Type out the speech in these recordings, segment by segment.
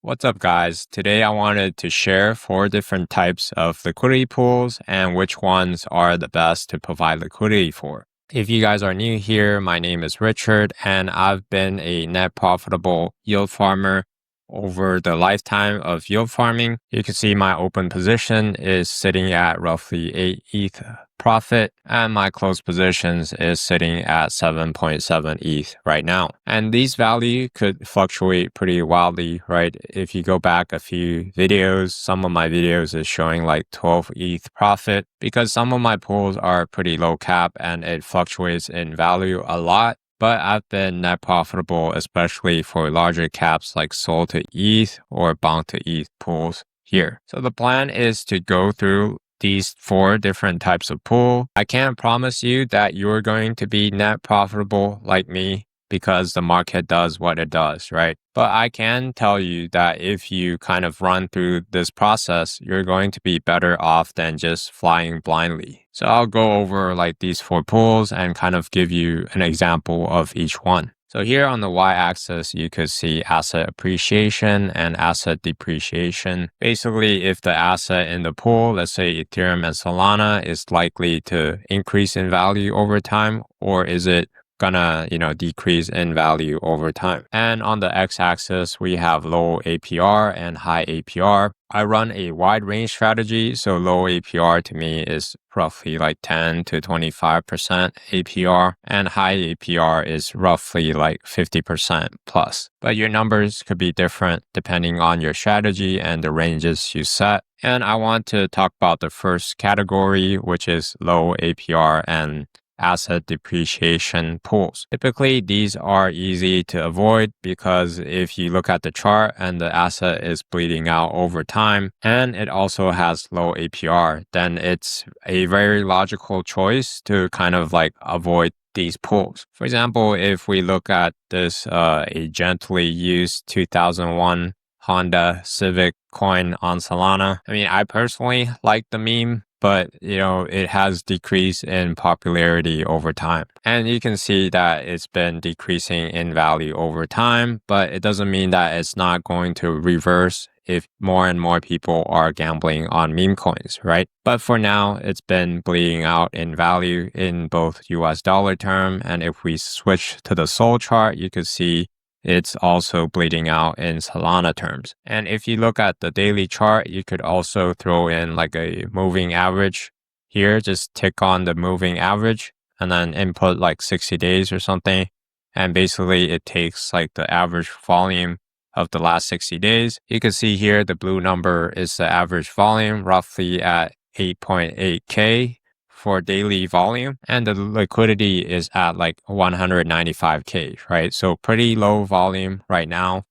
What's up, guys? Today I wanted to share 4 different types of liquidity pools and which ones are the best to provide liquidity for. If you guys are new here, my name is Richard and I've been a net profitable yield farmer over the lifetime of yield farming. You can see my open position is sitting at roughly 8 ETH profit and my closed positions is sitting at 7.7 ETH right now. And these value could fluctuate pretty wildly, right? If you go back a few videos, some of my videos is showing like 12 ETH profit because some of my pools are pretty low cap and it fluctuates in value a lot. But I've been net profitable, especially for larger caps like SOL to ETH or Bonk to ETH pools here. So the plan is to go through these 4 different types of pool. I can't promise you that you're going to be net profitable like me because the market does what it does, right? But I can tell you that if you kind of run through this process, you're going to be better off than just flying blindly. So I'll go over like these 4 pools and kind of give you an example of each one. So here on the y-axis, you could see asset appreciation and asset depreciation. Basically, if the asset in the pool, let's say Ethereum and Solana, is likely to increase in value over time, or is it gonna, decrease in value over time. And on the x-axis, we have low APR and high APR. I run a wide range strategy, so low APR to me is roughly like 10 to 25% APR, and high APR is roughly like 50% plus. But your numbers could be different depending on your strategy and the ranges you set. And I want to talk about the first category, which is low APR and asset depreciation pools. Typically, these are easy to avoid because if you look at the chart and the asset is bleeding out over time and it also has low APR, then it's a very logical choice to kind of like avoid these pools. For example, if we look at this a gently used 2001 Honda Civic coin on Solana, I personally like the meme, but it has decreased in popularity over time. And you can see that it's been decreasing in value over time, but it doesn't mean that it's not going to reverse if more and more people are gambling on meme coins, right? But for now, it's been bleeding out in value in both US dollar term. And if we switch to the SOL chart, you could see it's also bleeding out in Solana terms. And if you look at the daily chart, you could also throw in like a moving average here. Just tick on the moving average and then input like 60 days or something. And basically it takes like the average volume of the last 60 days. You can see here the blue number is the average volume, roughly at 8.8K for daily volume, and the liquidity is at like 195K, right? So pretty low volume right now.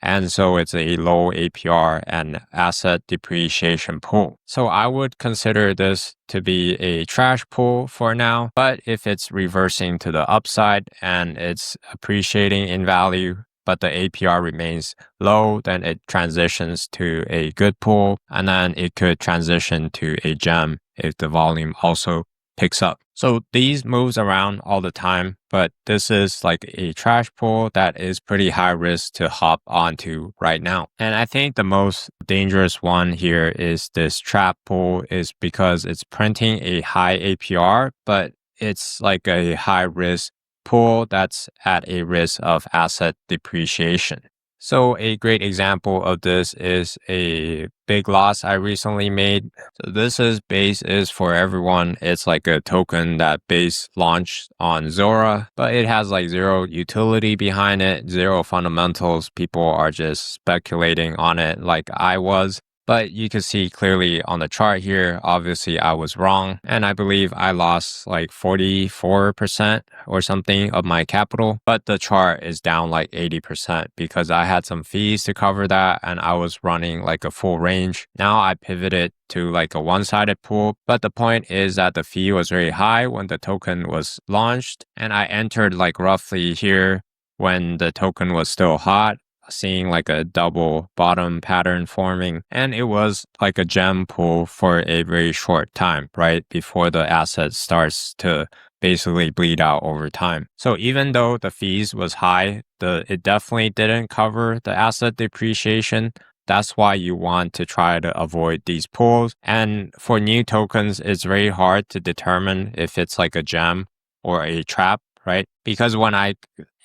And so it's a low APR and asset depreciation pool. So I would consider this to be a trash pool for now, but if it's reversing to the upside and it's appreciating in value, but the APR remains low, then it transitions to a good pool, and then it could transition to a gem if the volume also picks up. So these moves around all the time, but this is like a trash pool that is pretty high risk to hop onto right now. And I think the most dangerous one here is this trap pool, is because it's printing a high APR, but it's like a high risk pool that's at a risk of asset depreciation. So a great example of this is a big loss I recently made. So this is Base is for everyone. It's like a token that Base launched on Zora, but it has like zero utility behind it, zero fundamentals. People are just speculating on it like I was. But you can see clearly on the chart here, obviously I was wrong. And I believe I lost like 44% or something of my capital. But the chart is down like 80% because I had some fees to cover that and I was running like a full range. Now I pivoted to like a one-sided pool. But the point is that the fee was very high when the token was launched. And I entered like roughly here when the token was still hot, seeing like a double bottom pattern forming, and it was like a gem pool for a very short time, right before the asset starts to basically bleed out over time. So even though the fees was high, it definitely didn't cover the asset depreciation. That's why you want to try to avoid these pools. And for new tokens, it's very hard to determine if it's like a gem or a trap, right? Because when I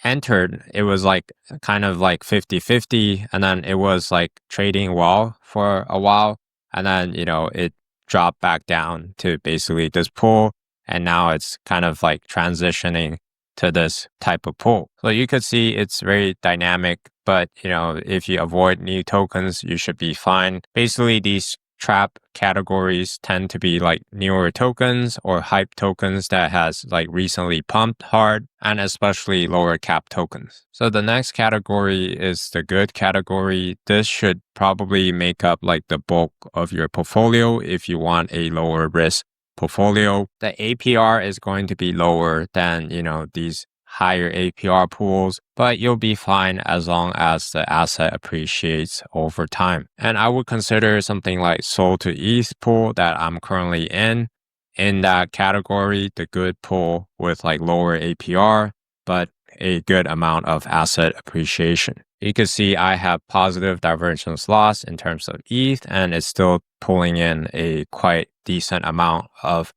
entered, it was like kind of like 50-50, and then it was like trading well for a while. And then, it dropped back down to basically this pool. And now it's kind of like transitioning to this type of pool. So you could see it's very dynamic, but if you avoid new tokens, you should be fine. Basically, these trap categories tend to be like newer tokens or hype tokens that has like recently pumped hard, and especially lower cap tokens. So the next category is the good category. This should probably make up like the bulk of your portfolio if you want a lower risk portfolio. The APR is going to be lower than, these higher APR pools, but you'll be fine as long as the asset appreciates over time. And I would consider something like Sol to ETH pool that I'm currently in that category, the good pool with like lower APR, but a good amount of asset appreciation. You can see I have positive divergence loss in terms of ETH, and it's still pulling in a quite decent amount of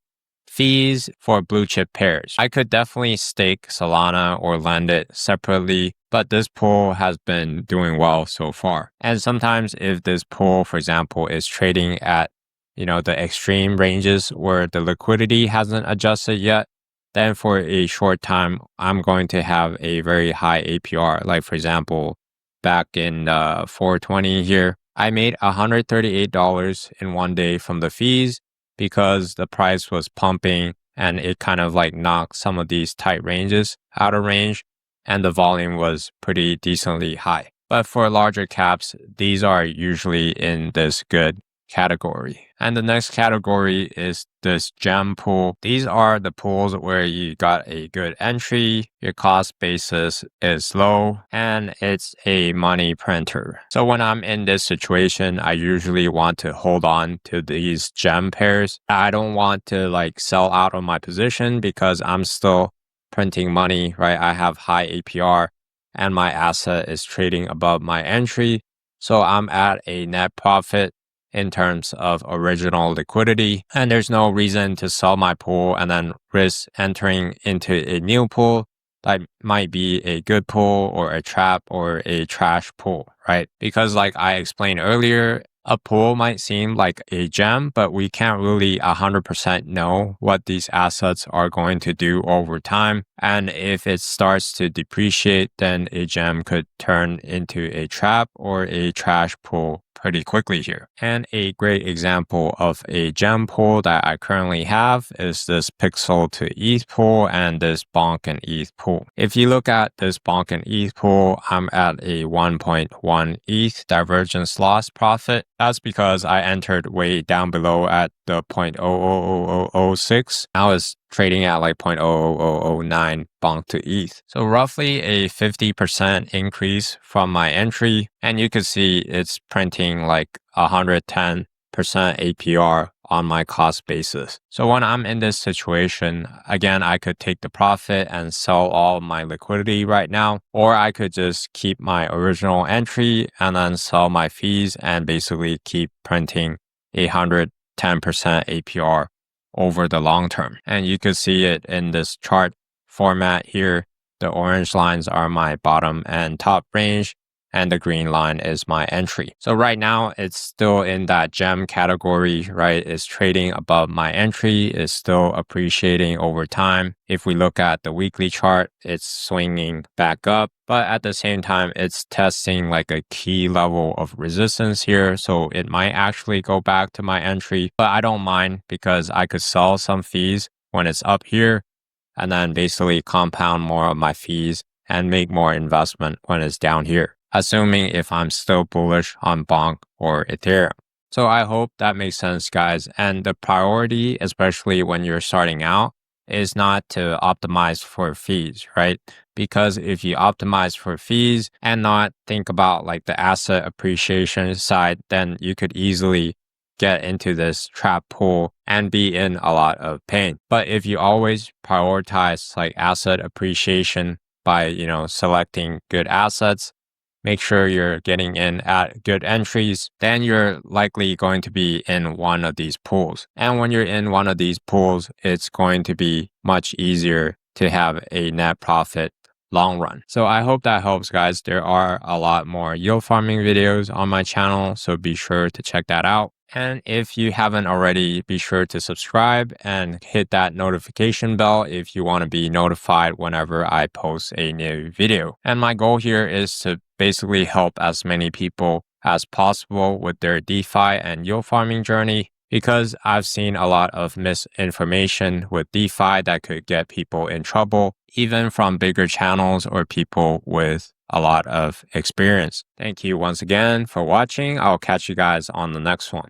fees for blue chip pairs. I could definitely stake Solana or lend it separately, but this pool has been doing well so far. And sometimes if this pool, for example, is trading at, the extreme ranges where the liquidity hasn't adjusted yet, then for a short time, I'm going to have a very high APR. Like for example, back in 420 here, I made $138 in one day from the fees, because the price was pumping and it kind of like knocked some of these tight ranges out of range, and the volume was pretty decently high. But for larger caps, these are usually in this good category. And the next category is this gem pool. These are the pools where you got a good entry, your cost basis is low, and it's a money printer. So when I'm in this situation, I usually want to hold on to these gem pairs. I don't want to like sell out of my position because I'm still printing money, right? I have high APR and my asset is trading above my entry. So I'm at a net profit in terms of original liquidity, and there's no reason to sell my pool and then risk entering into a new pool that might be a good pool or a trap or a trash pool, right? Because like I explained earlier, a pool might seem like a gem, but we can't really 100% know what these assets are going to do over time. And if it starts to depreciate, then a gem could turn into a trap or a trash pool pretty quickly here. And a great example of a gem pool that I currently have is this Pixel to ETH pool and this Bonk and ETH pool. If you look at this Bonk and ETH pool, I'm at a 1.1 ETH divergence loss profit. That's because I entered way down below at the 0.00006. Now it's trading at like 0.00009 bonk to ETH. So roughly a 50% increase from my entry. And you can see it's printing like 110% APR on my cost basis. So when I'm in this situation, again, I could take the profit and sell all my liquidity right now, or I could just keep my original entry and then sell my fees and basically keep printing 110% APR over the long term. And you could see it in this chart format here. The orange lines are my bottom and top range, and the green line is my entry. So right now it's still in that gem category, right? It's trading above my entry, it's still appreciating over time. If we look at the weekly chart, it's swinging back up, but at the same time, it's testing like a key level of resistance here. So it might actually go back to my entry, but I don't mind because I could sell some fees when it's up here and then basically compound more of my fees and make more investment when it's down here, assuming if I'm still bullish on Bonk or Ethereum. So I hope that makes sense, guys. And the priority, especially when you're starting out, is not to optimize for fees, right? Because if you optimize for fees and not think about like the asset appreciation side, then you could easily get into this trap pool and be in a lot of pain. But if you always prioritize like asset appreciation by, selecting good assets, make sure you're getting in at good entries, then you're likely going to be in one of these pools. And when you're in one of these pools, it's going to be much easier to have a net profit long run. So I hope that helps, guys. There are a lot more yield farming videos on my channel, so be sure to check that out. And if you haven't already, be sure to subscribe and hit that notification bell if you want to be notified whenever I post a new video. And my goal here is to basically help as many people as possible with their DeFi and yield farming journey, because I've seen a lot of misinformation with DeFi that could get people in trouble, even from bigger channels or people with a lot of experience. Thank you once again for watching. I'll catch you guys on the next one.